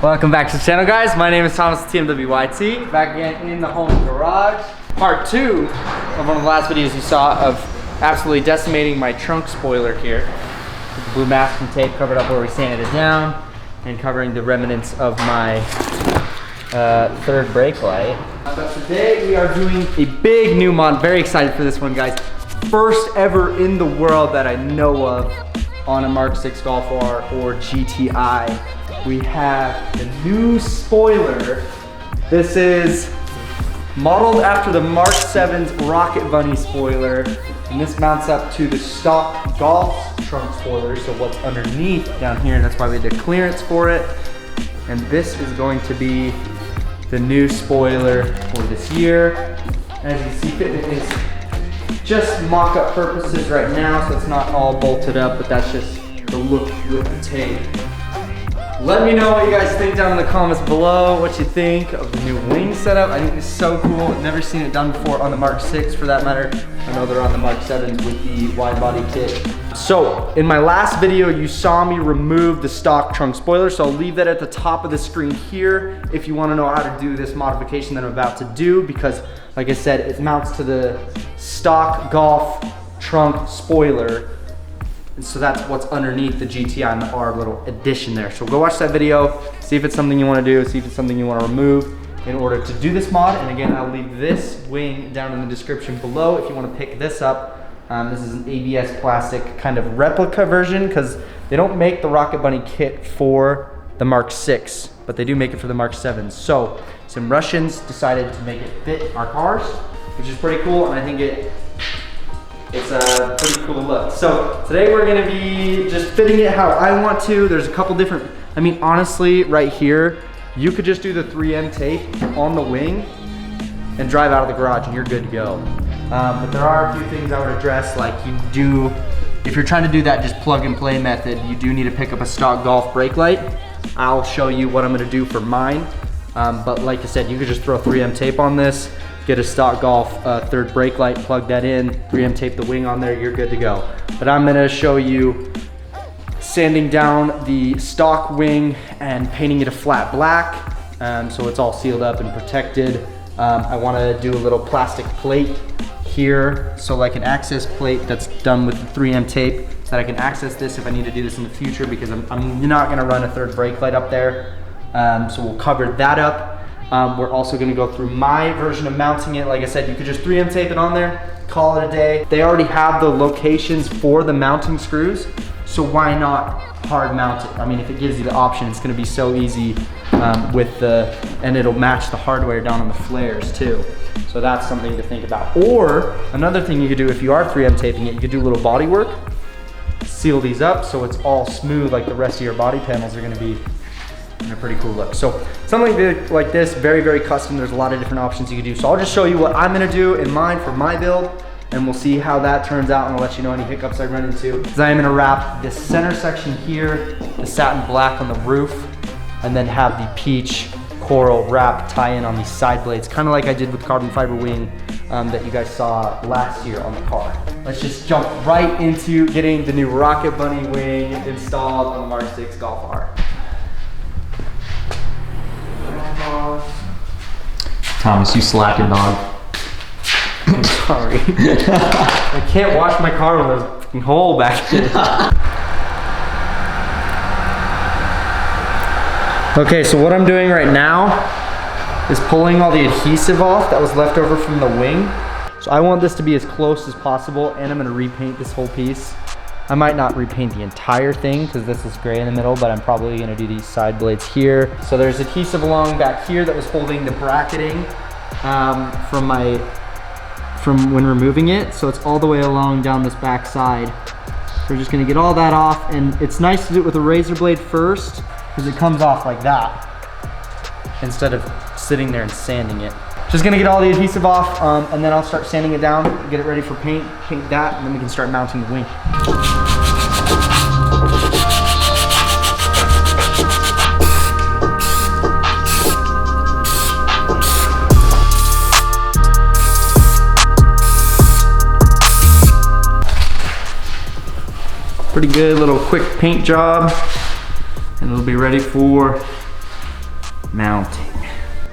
Welcome back to the channel, guys. My name is Thomas TMWYT. Back again in the home garage. Part 2 of one of the last videos you saw of absolutely decimating my trunk spoiler here. With the blue masking tape covered up where we sanded it down and covering the remnants of my third brake light. But today we are doing a big new mod. Very excited for this one, guys. First ever in the world that I know of on a Mk6 Golf R or GTI. We have the new spoiler. This is modeled after the Mk7's Rocket Bunny spoiler, and this mounts up to the stock Golf trunk spoiler, so what's underneath down here, that's why we did clearance for it. And this is going to be the new spoiler for this year. As you see, it is just mock-up purposes right now, so it's not all bolted up, but that's just the look with the tape. Let me know what you guys think down in the comments below, what you think of the new wing setup. I think it's so cool. I've never seen it done before on the Mk6 for that matter. I know they're on the Mk7s with the wide body kit. So in my last video, you saw me remove the stock trunk spoiler, so I'll leave that at the top of the screen here if you want to know how to do this modification that I'm about to do, because like I said, it mounts to the stock Golf trunk spoiler. And so that's what's underneath the GTI and the R little addition there. So go watch that video, see if it's something you want to do, see if it's something you want to remove in order to do this mod. And again, I'll leave this wing down in the description below if you want to pick this up. This is an ABS plastic kind of replica version, because they don't make the Rocket Bunny kit for the Mk6, but they do make it for the Mk7. So some Russians decided to make it fit our cars, which is pretty cool, and I think it's a pretty cool look. So today we're gonna be just fitting it how I want to. There's a couple different, I mean, honestly, right here, you could just do the 3M tape on the wing and drive out of the garage and you're good to go. But there are a few things I would address, like if you're trying to do that just plug and play method, you do need to pick up a stock Golf brake light. I'll show you what I'm gonna do for mine. But like I said, you could just throw 3M tape on this, get a stock Golf third brake light, plug that in, 3M tape the wing on there, you're good to go. But I'm gonna show you sanding down the stock wing and painting it a flat black, so it's all sealed up and protected. I wanna do a little plastic plate here, so like an access plate that's done with the 3M tape, so that I can access this if I need to do this in the future, because I'm not gonna run a third brake light up there. So we'll cover that up. We're also gonna go through my version of mounting it. Like I said, you could just 3M tape it on there, call it a day. They already have the locations for the mounting screws, so why not hard mount it? I mean, if it gives you the option, it's gonna be so easy and it'll match the hardware down on the flares too. So that's something to think about. Or another thing you could do if you are 3M taping it, you could do a little body work, seal these up so it's all smooth like the rest of your body panels are gonna be in a pretty cool look. So something like this, very, very custom. There's a lot of different options you can do. So I'll just show you what I'm gonna do in mine for my build, and we'll see how that turns out, and I'll let you know any hiccups I run into. Because I am gonna wrap this center section here, the satin black on the roof, and then have the peach coral wrap tie in on these side blades, kind of like I did with carbon fiber wing that you guys saw last year on the car. Let's just jump right into getting the new Rocket Bunny wing installed on the Mk6 Golf R. Thomas, you slacking dog. I'm sorry. I can't wash my car with a fucking hole back there. Okay, so what I'm doing right now is pulling all the adhesive off that was left over from the wing. So I want this to be as close as possible, and I'm gonna repaint this whole piece. I might not repaint the entire thing because this is gray in the middle, but I'm probably gonna do these side blades here. So there's adhesive along back here that was holding the bracketing from when removing it. So it's all the way along down this back side. So we're just gonna get all that off, and it's nice to do it with a razor blade first because it comes off like that instead of sitting there and sanding it. Just gonna get all the adhesive off, and then I'll start sanding it down, get it ready for paint that, and then we can start mounting the wing. Pretty good little quick paint job, and it'll be ready for mounting.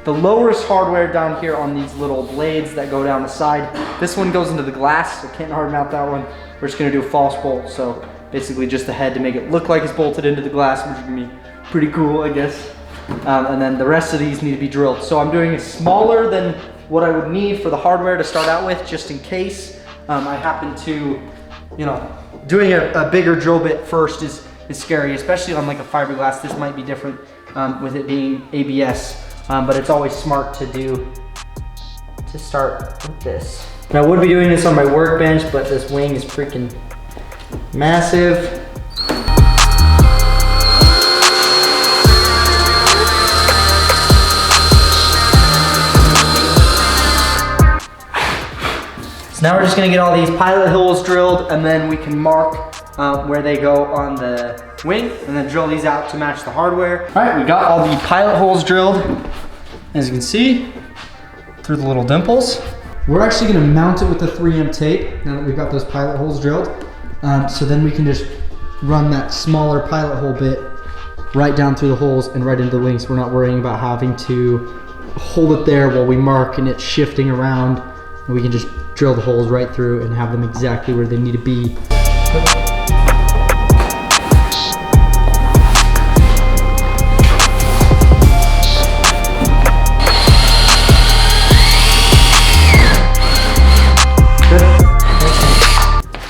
The lowest hardware down here on these little blades that go down the side. This one goes into the glass, so can't hard mount that one. We're just gonna do a false bolt, so basically just the head to make it look like it's bolted into the glass, which is gonna be pretty cool, I guess. And then the rest of these need to be drilled. So I'm doing it smaller than what I would need for the hardware to start out with, just in case I happen to, you know, doing a bigger drill bit first is scary, especially on like a fiberglass. This might be different with it being ABS. But it's always smart to start with this. And I would be doing this on my workbench, but this wing is freaking massive. So now we're just gonna get all these pilot holes drilled, and then we can mark where they go on the wing, and then drill these out to match the hardware. All right, we got all the pilot holes drilled, as you can see, through the little dimples. We're actually gonna mount it with the 3M tape, now that we've got those pilot holes drilled. So then we can just run that smaller pilot hole bit right down through the holes and right into the wings. We're not worrying about having to hold it there while we mark and it's shifting around. And we can just drill the holes right through and have them exactly where they need to be.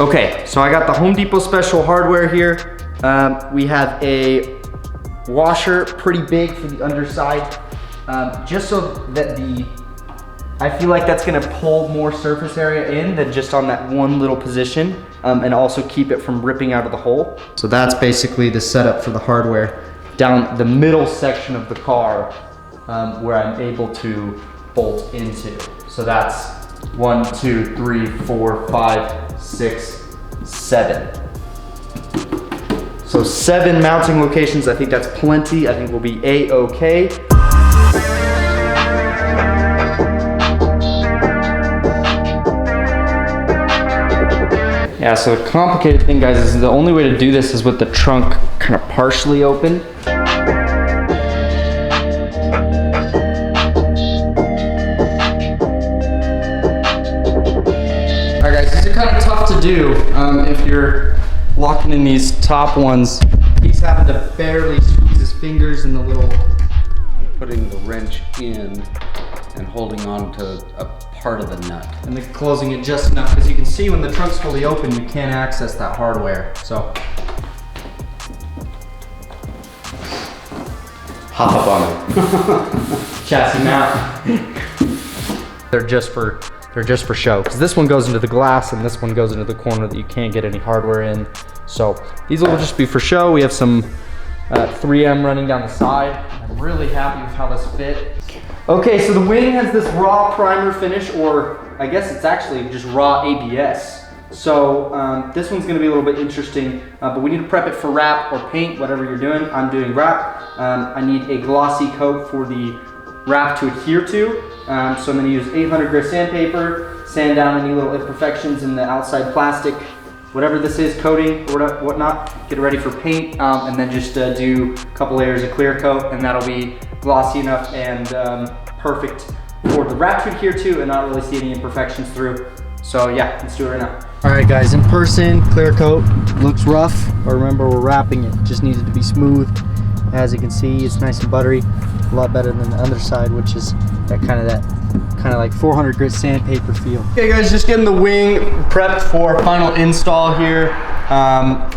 Okay, so I got the Home Depot special hardware here. We have a washer, pretty big for the underside, just so that I feel like that's gonna pull more surface area in than just on that one little position, and also keep it from ripping out of the hole. So that's basically the setup for the hardware down the middle section of the car, where I'm able to bolt into. So that's 1, 2, 3, 4, 5, 6, 7. So 7 mounting locations. I think that's plenty. I think we'll be A-okay. Yeah, so the complicated thing, guys, is the only way to do this is with the trunk kind of partially open. Kind of tough to do if you're locking in these top ones. He's having to barely squeeze his fingers in the little... Putting the wrench in and holding on to a part of the nut. And then closing it just enough, because you can see when the trunk's fully open, you can't access that hardware. So, hop up on it. Chassis mount. They're just for show, because this one goes into the glass and this one goes into the corner that you can't get any hardware in. So these will just be for show. We have some 3M running down the side. I'm really happy with how this fit. Okay, so the wing has this raw primer finish, or I guess it's actually just raw ABS. So this one's gonna be a little bit interesting, but we need to prep it for wrap or paint, whatever you're doing. I'm doing wrap. I need a glossy coat for the wrap to adhere to. So I'm gonna use 800 grit sandpaper, sand down any little imperfections in the outside plastic, whatever this is, coating or whatnot, get it ready for paint, and then just do a couple layers of clear coat, and that'll be glossy enough and perfect for the wrap to adhere to and not really see any imperfections through. So yeah, let's do it right now. All right guys, in person, clear coat, looks rough, but remember we're wrapping it, just needs it to be smooth. As you can see, it's nice and buttery, a lot better than the underside, which is that kind of like 400 grit sandpaper feel. Okay guys, just getting the wing prepped for final install here.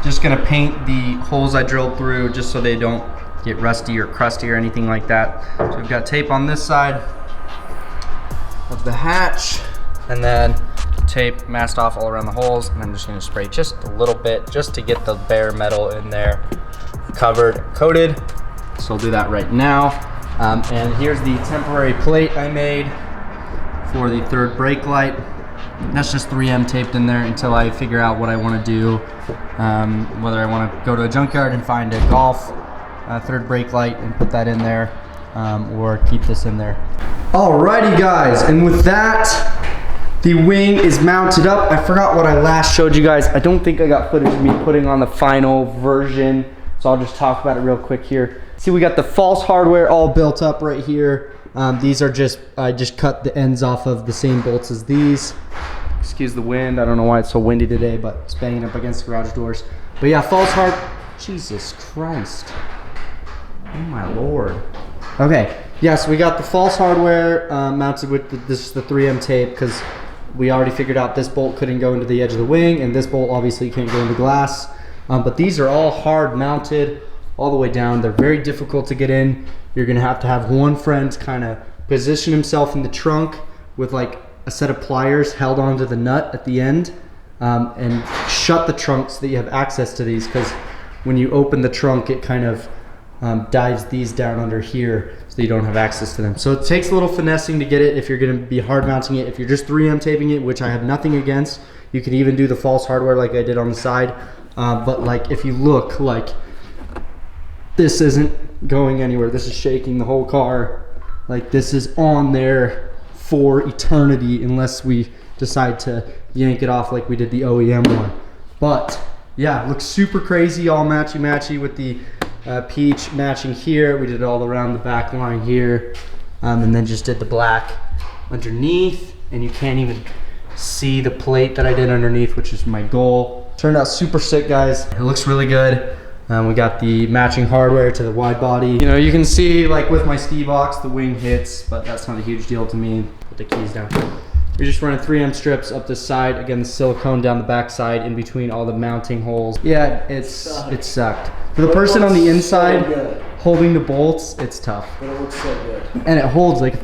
Just gonna paint the holes I drilled through just so they don't get rusty or crusty or anything like that. So we've got tape on this side of the hatch, and then tape masked off all around the holes, and I'm just gonna spray just a little bit just to get the bare metal in there covered, coated. So I'll do that right now. And here's the temporary plate I made for the third brake light. That's just 3M taped in there until I figure out what I want to do. Whether I want to go to a junkyard and find a Golf third brake light and put that in there, or keep this in there. Alrighty guys, and with that, the wing is mounted up. I forgot what I last showed you guys. I don't think I got footage of me putting on the final version, so I'll just talk about it real quick here. See, we got the false hardware all built up right here. These are just, I just cut the ends off of the same bolts as these. Excuse the wind. I don't know why it's so windy today, but it's banging up against the garage doors. But yeah, false hard. Jesus Christ. Oh my Lord. Okay. Yeah, so we got the false hardware mounted with this is the 3M tape, because we already figured out this bolt couldn't go into the edge of the wing, and this bolt obviously can't go into glass. But these are all hard mounted all the way down. They're very difficult to get in. You're gonna have to have one friend kind of position himself in the trunk with like a set of pliers held onto the nut at the end, and shut the trunk so that you have access to these, because when you open the trunk, it kind of dives these down under here so you don't have access to them. So it takes a little finessing to get it if you're gonna be hard mounting it. If you're just 3M taping it, which I have nothing against, you can even do the false hardware like I did on the side. But like if you look, like this isn't going anywhere. This is shaking the whole car. Like this is on there for eternity unless we decide to yank it off like we did the OEM one. But yeah, it looks super crazy, all matchy-matchy with the peach matching here. We did it all around the back line here, and then just did the black underneath, and you can't even see the plate that I did underneath, which is my goal. Turned out super sick, guys. It looks really good. We got the matching hardware to the wide body. You know, you can see like with my ski box, the wing hits, but that's not a huge deal to me. Put the keys down. We're just running 3M strips up this side. Again, the silicone down the back side in between all the mounting holes. Yeah, it sucked. For the person on the inside holding the bolts, it's tough. But it looks so good. And it holds like...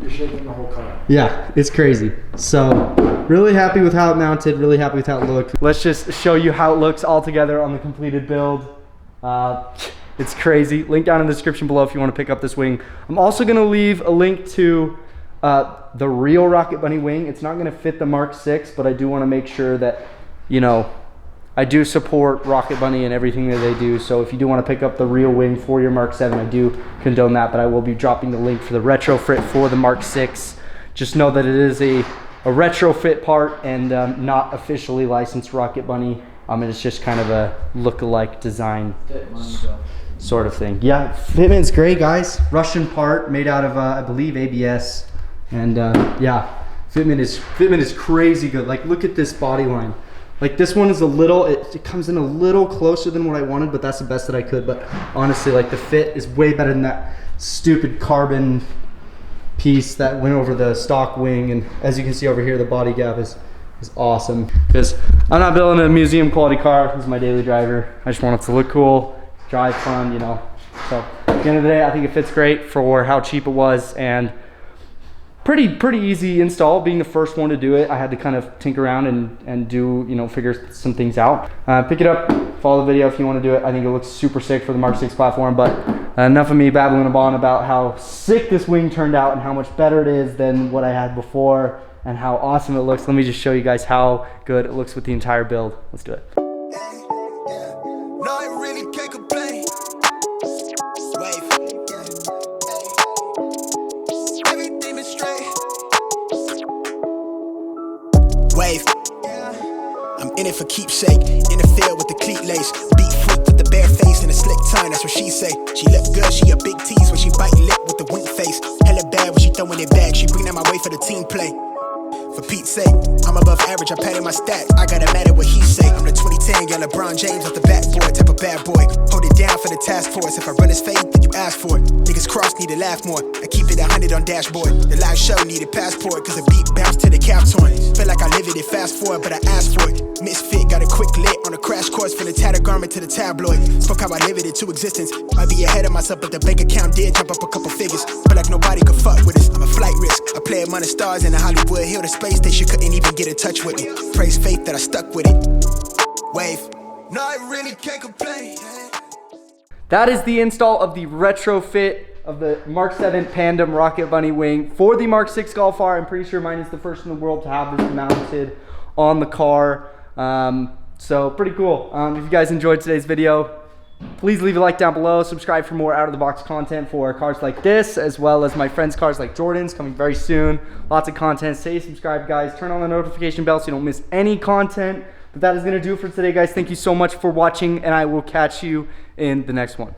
You're shaking the whole car. Yeah, it's crazy. So, really happy with how it mounted, really happy with how it looked. Let's just show you how it looks all together on the completed build. It's crazy. Link down in the description below if you want to pick up this wing. I'm also going to leave a link to the real Rocket Bunny wing. It's not going to fit the Mk6, but I do want to make sure that, you know, I do support Rocket Bunny and everything that they do. So if you do want to pick up the real wing for your Mk7, I do condone that, but I will be dropping the link for the retrofit for the Mk6. Just know that it is a retrofit part and not officially licensed Rocket Bunny. It's just kind of a look-alike design sort of thing. Yeah, fitment's great, guys. Russian part made out of, I believe, ABS. And yeah, fitment is crazy good. Like, look at this body line. Like this one is a little, it comes in a little closer than what I wanted, but that's the best that I could. But honestly, like the fit is way better than that stupid carbon piece that went over the stock wing. And as you can see over here, the body gap is awesome. Because I'm not building a museum quality car. This is my daily driver. I just want it to look cool, drive fun, you know. So at the end of the day, I think it fits great for how cheap it was, and pretty easy install. Being the first one to do it, I had to kind of tinker around and do, you know, figure some things out. Pick it up, follow the video if you want to do it. I think it looks super sick for the Mk6 platform. But enough of me babbling on about how sick this wing turned out and how much better it is than what I had before and how awesome it looks. Let me just show you guys how good it looks with the entire build. Let's do it. No, I really can't complain. Everything is straight. Wave. I'm in it for keepsake. In the field with the cleat lace. Beat freak with the bare face and a slick tongue. That's what she say. She look good. She a big tease when she biting lip with the wink face. Hella bad when she throwing it back. She bring that my way for the team play. For Pete's sake, I'm above average, I patted my stats. I gotta matter what he say. I'm the 2010 young LeBron James off the backboard, type of bad boy. Hold it down for the task force. If I run his fade, then you ask for it. Niggas cross need to laugh more. I keep it 100 on dashboard. The live show need a passport, cause the beat bounced to the cap torn. Feel like I live it fast forward, but I asked for it. Misfit, got a quick lit on a crash course from the tattered garment to the tabloid. Spoke how I live it to existence. Might be ahead of myself, but the bank account did jump up a couple figures. Feel like nobody could fuck with us. I'm a flight risk. I play among the stars in the Hollywood Hill. The space station couldn't even get in touch with me. Praise faith that I stuck with it. Wave. No, I really can't complain. That is the install of the retrofit of the Mk7 Pandem Rocket Bunny wing for the Mk6 Golf R. I'm pretty sure mine is the first in the world to have this mounted on the car. So pretty cool. If you guys enjoyed today's video, please leave a like down below. Subscribe for more out of the box content for cars like this, as well as my friends' cars like Jordan's coming very soon. Lots of content. Stay subscribed, guys. Turn on the notification bell so you don't miss any content. But that is going to do it for today, guys. Thank you so much for watching, and I will catch you in the next one.